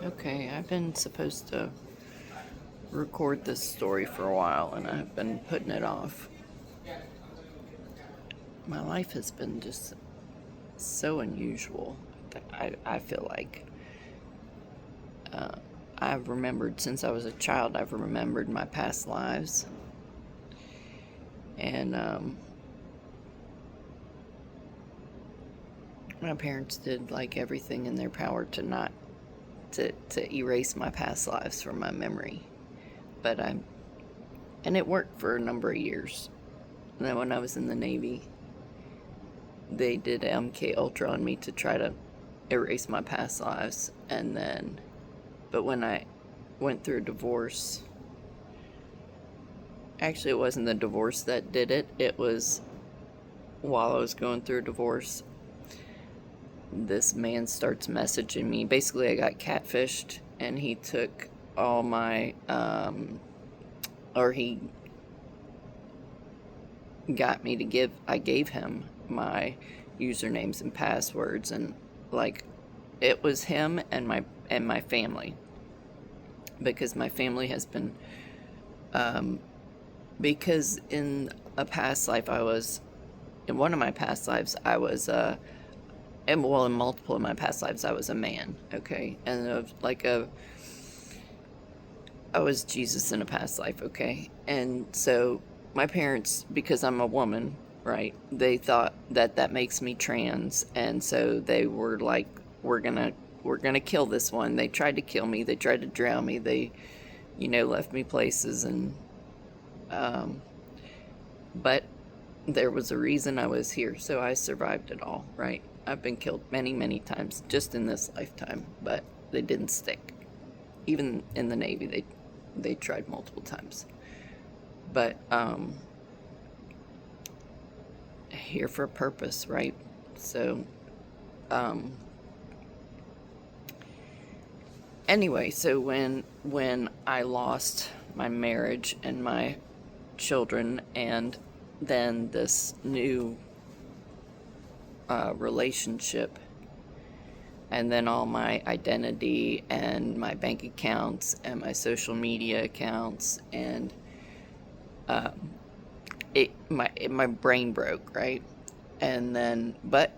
Okay, I've been supposed to record this story for a while and I've been putting it off. My life has been just so unusual. I feel like I've remembered since I was a child, I've remembered my past lives. And my parents did like everything in their power to not to erase my past lives from my memory. But and it worked for a number of years. And then when I was in the Navy, they did MK Ultra on me to try to erase my past lives. And then, but when I went through a divorce, actually, it wasn't the divorce that did it. It was while I was going through a divorce, this man starts messaging me. Basically, I got catfished, and he took all my, or he got me to I gave him my usernames and passwords, and like, it was him and my family, because my family has been, because in a past life in one of my past lives I was and well, in multiple of my past lives I was a man, okay, and I was Jesus in a past life, okay, and so my parents, because I'm a woman, right, they thought that makes me trans, and so they were like, we're gonna kill this one. They tried to kill me, they tried to drown me, they left me places, and but there was a reason I was here, so I survived it all, right? I've been killed many, many times just in this lifetime, but they didn't stick. Even in the Navy, they tried multiple times. But here for a purpose, right? So anyway, so when I lost my marriage and my children, and then this new relationship, and then all my identity and my bank accounts and my social media accounts, and my brain broke, right? And then, but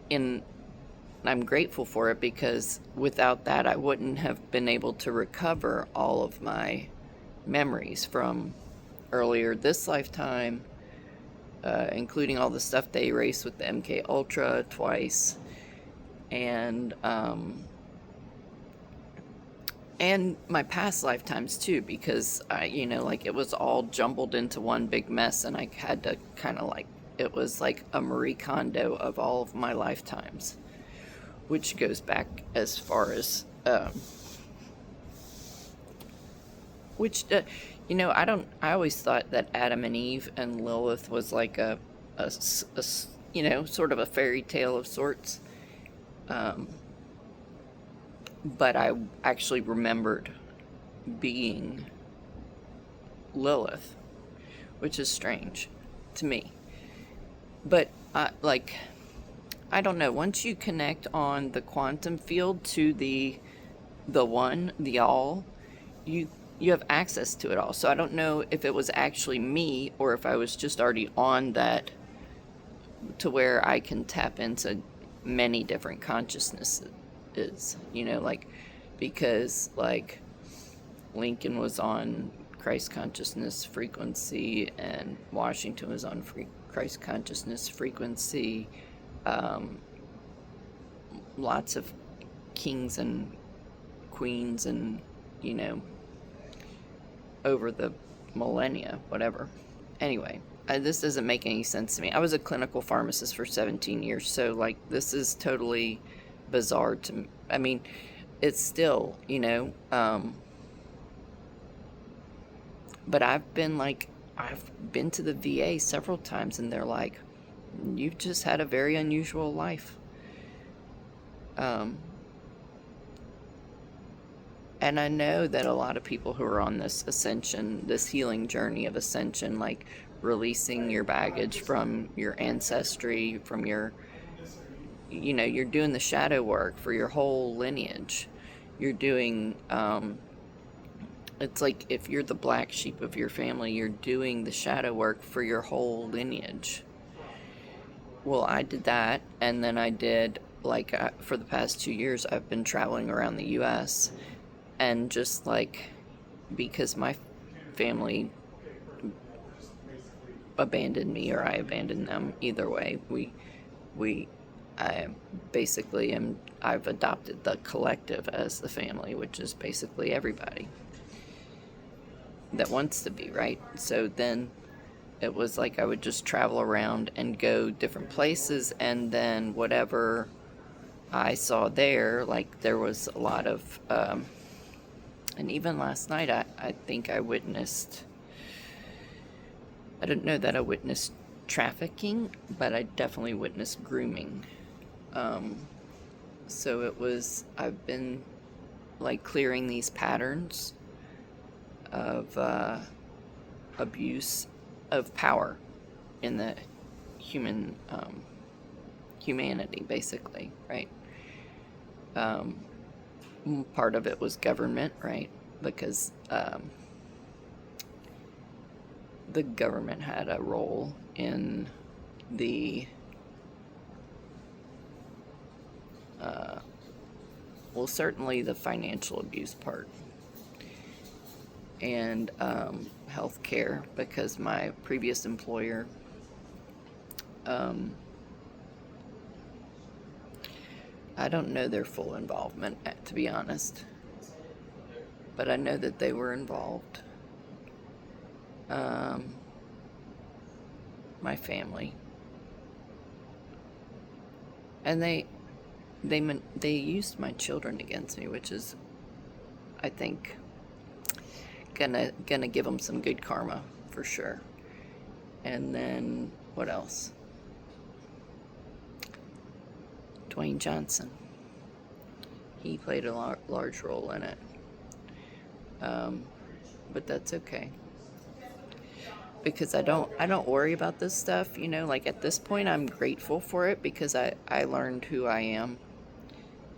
in I'm grateful for it, because without that I wouldn't have been able to recover all of my memories from earlier this lifetime, including all the stuff they erased with the MK Ultra twice, and my past lifetimes too, because like, it was all jumbled into one big mess, and I had to kind of like, it was like a Marie Kondo of all of my lifetimes, which goes back as far as which I always thought that Adam and Eve and Lilith was like a sort of a fairy tale of sorts, but I actually remembered being Lilith, which is strange to me. But I don't know, once you connect on the quantum field to the one, the all, you have access to it all. So I don't know if it was actually me, or if I was just already on that, to where I can tap into many different consciousnesses, like, because like Lincoln was on Christ consciousness frequency, and Washington was on Christ consciousness frequency. Lots of kings and queens, and over the millennia, whatever. Anyway, this doesn't make any sense to me. I was a clinical pharmacist for 17 years, so like, this is totally bizarre to me. I mean, it's still, but I've been to the VA several times, and they're like, you've just had a very unusual life. And I know that a lot of people who are on this ascension, this healing journey of ascension, like releasing your baggage from your ancestry, from your, you're doing the shadow work for your whole lineage. you're doing, it's like if you're the black sheep of your family, you're doing the shadow work for your whole lineage. Well, I did that, and then I did, like, for the past 2 years, I've been traveling around the US, and just like, because my family abandoned me or I abandoned them, either way, we I basically am I've adopted the collective as the family, which is basically everybody that wants to be, right? So then it was like I would just travel around and go different places, and then whatever I saw there, like there was a lot of and even last night I think I witnessed, I don't know that I witnessed trafficking, but I definitely witnessed grooming. Um, so it was, I've been like clearing these patterns of abuse of power in the humanity, basically, right? Um, Part of it was government, right? Because the government had a role in the well, certainly the financial abuse part, and health care, because my previous employer, um, I don't know their full involvement, to be honest, but I know that they were involved. Um, my family, and they used my children against me, which is, I think, gonna give them some good karma for sure. And then what else? Dwayne Johnson. He played a large role in it, but that's okay, because I don't worry about this stuff. Like at this point, I'm grateful for it because I learned who I am,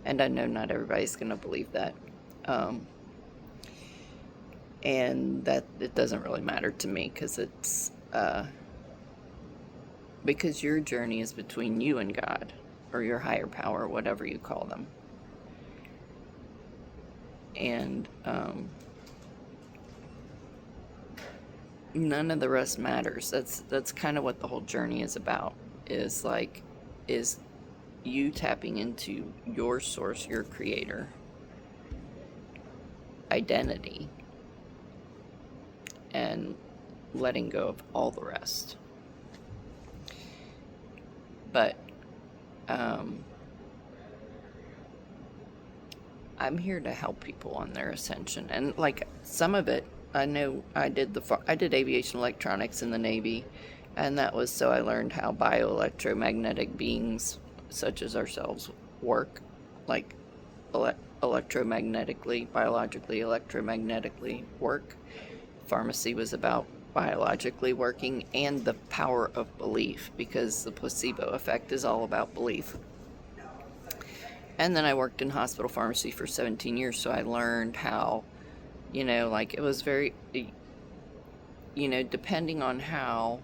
and I know not everybody's gonna believe that. Um, and that it doesn't really matter to me, because it's because your journey is between you and God, or your higher power, whatever you call them, and none of the rest matters. That's kind of what the whole journey is about. Is you tapping into your source, your creator identity, and letting go of all the rest. But I'm here to help people on their ascension, and like some of it, I know I did aviation electronics in the Navy, and that was so I learned how bioelectromagnetic beings such as ourselves work, like electromagnetically, biologically, electromagnetically work. Pharmacy was about biologically working, and the power of belief, because the placebo effect is all about belief. And then I worked in hospital pharmacy for 17 years, so I learned how, like it was very, depending on how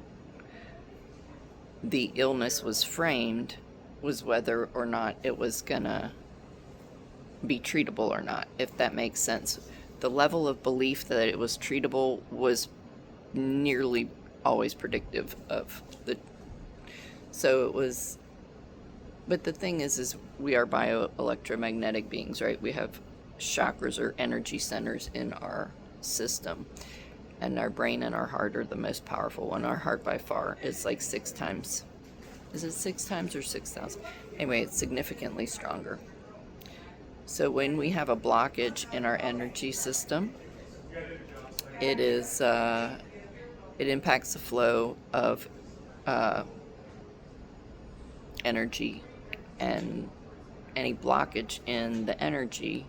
the illness was framed, was whether or not it was gonna be treatable or not, if that makes sense. The level of belief that it was treatable was nearly always predictive of the. So it was. But the thing is we are bioelectromagnetic beings, right? We have chakras, or energy centers, in our system, and our brain and our heart are the most powerful one. Our heart by far is like 6 times. Is it 6 times or 6,000? Anyway, it's significantly stronger. So when we have a blockage in our energy system, it is it impacts the flow of energy, and any blockage in the energy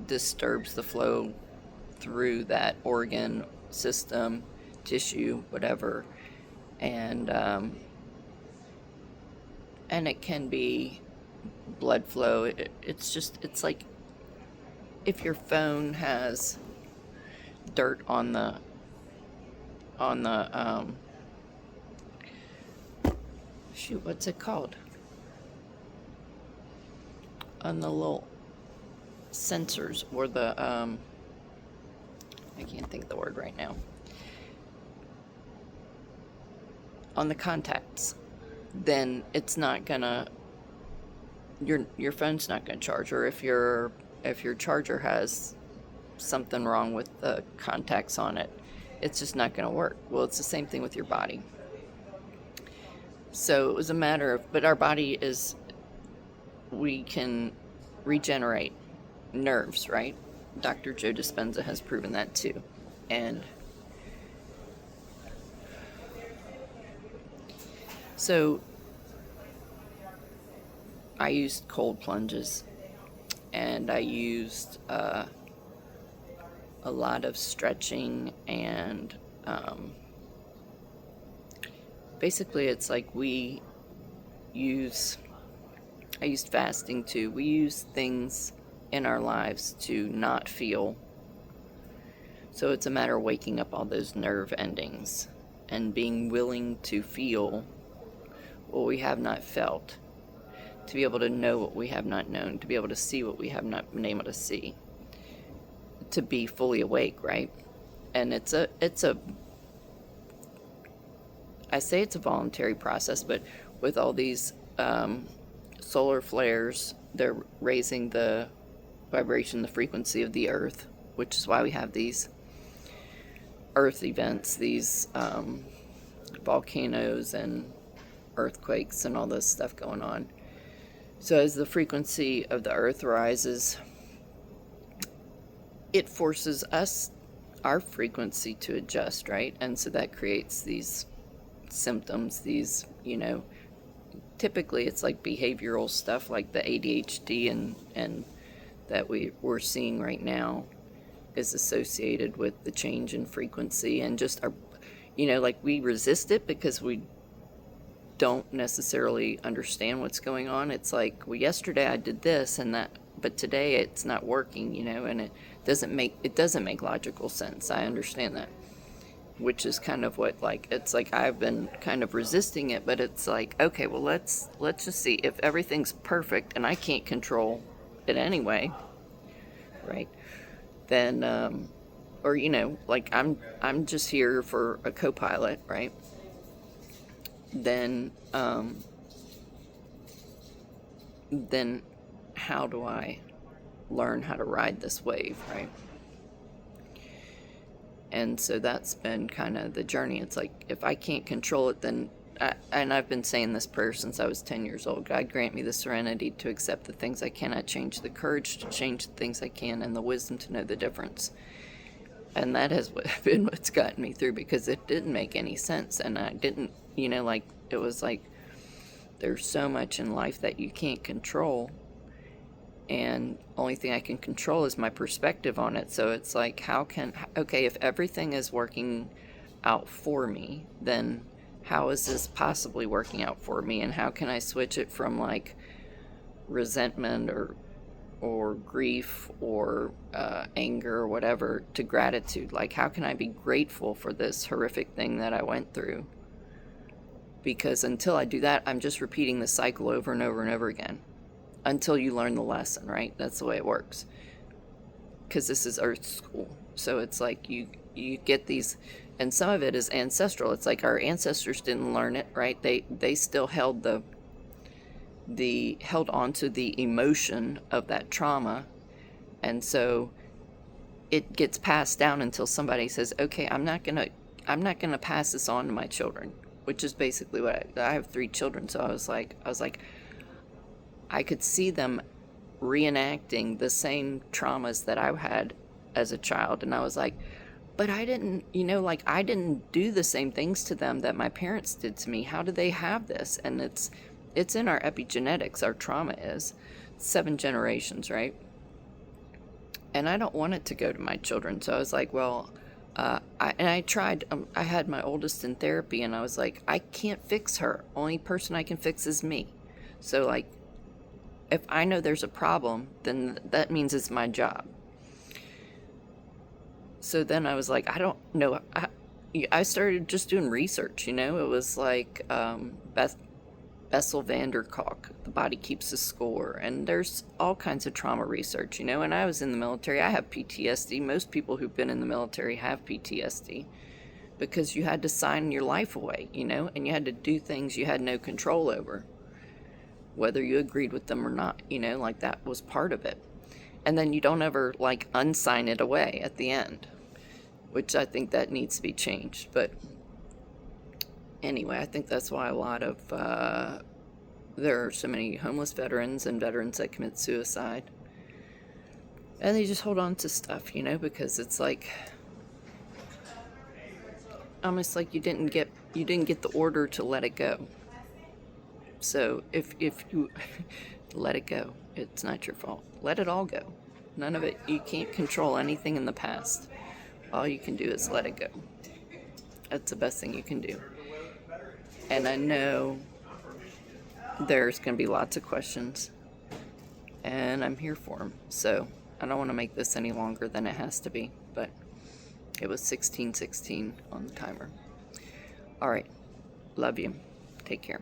disturbs the flow through that organ, system, tissue, whatever, and it can be blood flow. It's like if your phone has dirt on the shoot, what's it called? On the little sensors, or the I can't think of the word right now. On the contacts, then it's not gonna, your phone's not gonna charge. Or if your charger has something wrong with the contacts on it, it's just not gonna work. Well, it's the same thing with your body. So it was a matter of, but our body is, we can regenerate nerves, right? Dr. Joe Dispenza has proven that too. And so I used cold plunges, and I used a lot of stretching, and basically it's like I used fasting too. We use things in our lives to not feel. So it's a matter of waking up all those nerve endings and being willing to feel what we have not felt, to be able to know what we have not known, to be able to see what we have not been able to see, to be fully awake, right? And I say it's a voluntary process, but with all these solar flares, they're raising the vibration, the frequency of the earth, which is why we have these earth events, these volcanoes and earthquakes and all this stuff going on. So as the frequency of the earth rises, it forces our frequency to adjust, right? And so that creates these symptoms, these, typically it's like behavioral stuff, like the ADHD and that we're seeing right now is associated with the change in frequency, and just our, like we resist it because we don't necessarily understand what's going on. It's like, well, yesterday I did this and that, but today it's not working, and it doesn't make logical sense. I understand that, which is kind of what, like, it's like I've been kind of resisting it, but it's like, okay, well, let's just see if everything's perfect and I can't control it anyway, right? Then or like I'm just here for a co-pilot, right? Then how do I learn how to ride this wave, right? And so that's been kind of the journey. It's like, if I can't control it, then and I've been saying this prayer since I was 10 years old. God, grant me the serenity to accept the things I cannot change, the courage to change the things I can, and the wisdom to know the difference. And that has been what's gotten me through, because it didn't make any sense. And I didn't, like, it was like, there's so much in life that you can't control. And only thing I can control is my perspective on it. So it's like, if everything is working out for me, then how is this possibly working out for me? And how can I switch it from like resentment or grief or anger or whatever to gratitude? Like, how can I be grateful for this horrific thing that I went through? Because until I do that, I'm just repeating the cycle over and over and over again until you learn the lesson, right? That's the way it works. Because this is Earth school. So it's like you get these, and some of it is ancestral. It's like our ancestors didn't learn it, right? They still held held on to the emotion of that trauma. And so it gets passed down until somebody says, okay, I'm not gonna pass this on to my children, which is basically what I have 3 children. So I was like, I could see them reenacting the same traumas that I had as a child. And I was like, but I didn't, I didn't do the same things to them that my parents did to me. How do they have this? And it's in our epigenetics, our trauma is 7 generations, right? And I don't want it to go to my children. So I was like, well, I tried, I had my oldest in therapy, and I was like, I can't fix her. Only person I can fix is me. So like, if I know there's a problem, then that means it's my job. So then I was like, I don't know. I started just doing research, you know? It was like Bessel van der Kolk, The Body Keeps the Score, and there's all kinds of trauma research, you know? And I was in the military. I have PTSD. Most people who've been in the military have PTSD because you had to sign your life away, you know? And you had to do things you had no control over, whether you agreed with them or not, you know? Like that was part of it. And then you don't ever like unsign it away at the end, which I think that needs to be changed. But anyway, I think that's why a lot of there are so many homeless veterans and veterans that commit suicide, and they just hold on to stuff, you know, because it's like almost like you didn't get the order to let it go. So if you let it go, it's not your fault. Let it all go. None of it. You can't control anything in the past. All you can do is let it go. That's the best thing you can do. And I know there's going to be lots of questions, and I'm here for them. So I don't want to make this any longer than it has to be, but it was 16:16 on the timer. All right. Love you. Take care.